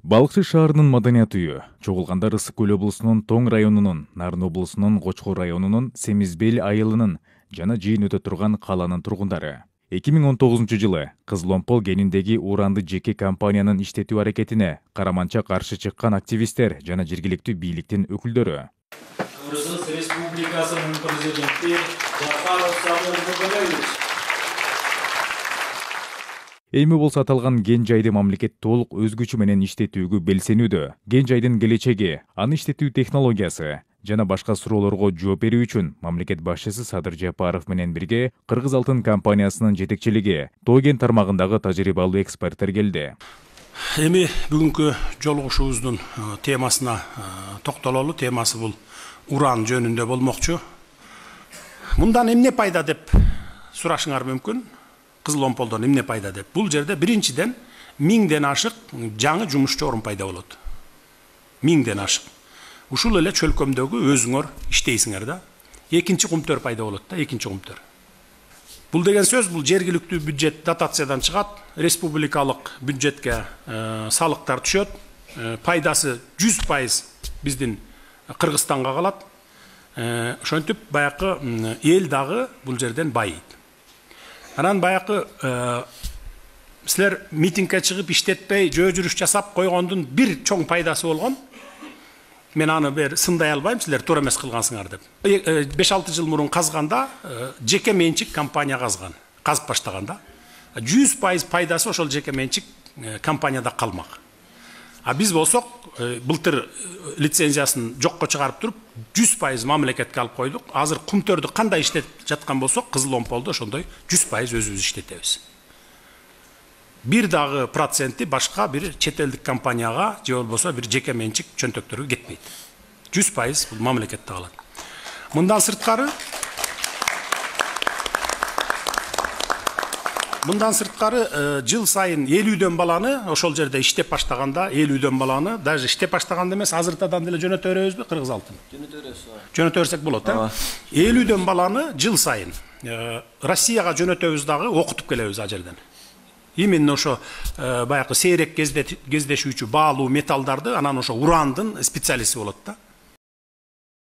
Балыкчы шаарынын маданият үйү чогулгандар Ысык Көл облусунун Тоң районунун, Нарын облусунун Кочкор районунун Семизбел айылынын жана жыйын өтө турган каланын тургундары. 2019-жылы Кызыл-Омпол кениндеги уранды жеке компаниянын иштетүү аракетине караманча каршы чыккан активисттер жана жергиликтүү бийликтин өкүлдөрү. Кыргыз Республикасынын президенти Жапаров Самир Бөгөлөевич. Эми болсо аталган кен жайды мамлекет толук өз күчү менен иштетүүгө белсенүүдө. Кен жайдын келечеги, аны иштетүү технологиясы жана башка суроолорго жооп берүү үчүн мамлекет башчысы Садыр Жапаров менен бирге Кыргыз Алтын компаниясынын жетекчилиги Тоо кен тармагындагы тажрыйбалуу эксперттер келди. Эми бүгүнкү жолугушуубуздун темасына токтололу. Темасы бул уран жөнүндө болмокчу. Мындан эмне пайда деп сурашыңар мүмкүн. Кызыл-Омполдон эмне пайда деп. Бул жерде биринчиден 1000ден ашык жаңы жумушчу орун пайда болот. 1000ден ашык. Ушул эле чөлкөмдөгү өзүңөр иштейсиңер да. Экинчи кумтөр пайда болот да, экинчи кумтөр. Бул деген сөз, бул жергиликтүү бюджет дотациядан чыгат, республикалык бюджетке салыктар түшөт, пайдасы 100% биздин Кыргызстанга калат. Ошентип баякы эл дагы бул жерден байыйт. Анан баякы силер митингге чыгып иштетпей, жөө жүрүш жасап койгондун бир чоң пайдасы болгон. Мен аны бер сындай албайм, силер туура эмес кылгансыңар деп. 5-6 жыл мурун казганда жеке менчик компания казган, казып баштаганда 100% пайдасы ошол жеке менчик компанияда калмак. А биз болсок, былтыр лицензиясын жокко чыгарып туруп 100% мамлекетке алып койдук. Азыр кумтөрдү кандай иштетип жаткан болсок, Кызыл-Омполдо ошондой 100% өзүбүз иштетебиз. Бир дагы проценти башка бир чет элдик компанияга же болбосо бир жеке менчик чөнтөктөргө кетпейт. 100% бул мамлекетте калат. Мындан сырткары жыл сайын 50дөн баланы ошол жерде иштеп баштаганда, 50дөн баланы даже иштеп баштаганда эмес, азыртадан деле жөнөтө беребизби Кыргыз Алтын? Жөнөтө берсек болот, э? 50дөн баланы жыл сайын Россияга жөнөтөбүз дагы, окутуп келебиз а жерден. Именно ошо баякы сейрек кездешүүчү баалуу металлдарды, анан ошо урандын специалисти болот да.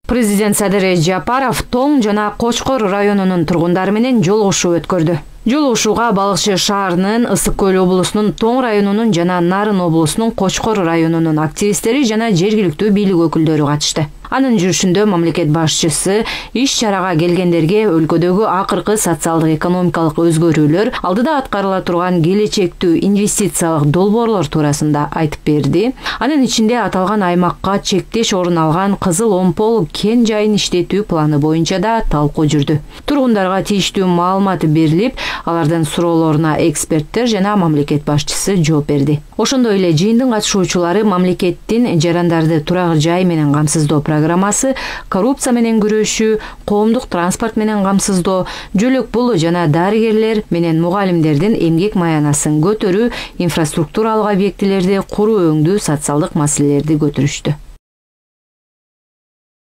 Президент Садыр Жапаров Тоң жана Кочкор районунун тургундары менен жолугушуу өткөрдү. Жолугушууга Балыкчы шаарынын, Ысык Көл облусунун Тоң районунун жана Нарын облусунун Кочкор районунун активисттери жана жергиликтүү бийлик өкүлдөрү катышты. Анын жүрүшүндө мамлекет башчысы иш чарага келгендерге өлкөдөгү акыркы социалдык экономикалык өзгөрүүлөр, алдыда аткарыла турган келечектүү инвестициялык долбоорлор туурасында айтып берди. Анын ичинде аталган аймакка чектеш орун алган Кызыл-Омпол кен жайын иштетүү планы боюнча да талкуу жүрдү. Тургундарга тийиштүү маалымат берилип, алардын суроолоруна эксперттер жана мамлекет башчысы жооп берди. Ошондой эле жыйындын катышуучулары мамлекеттин жарандарды турак жай менен камсыздоо программасы, коррупция менен күрөшүү, коомдук транспорт менен камсыздоо, жөлөк пул жана дарыгерлер менен мугалимдердин эмгек маянасын көтөрүү, инфраструктуралык объектилерди куруу өңдүү социалдык маселелерди көтөрүштү.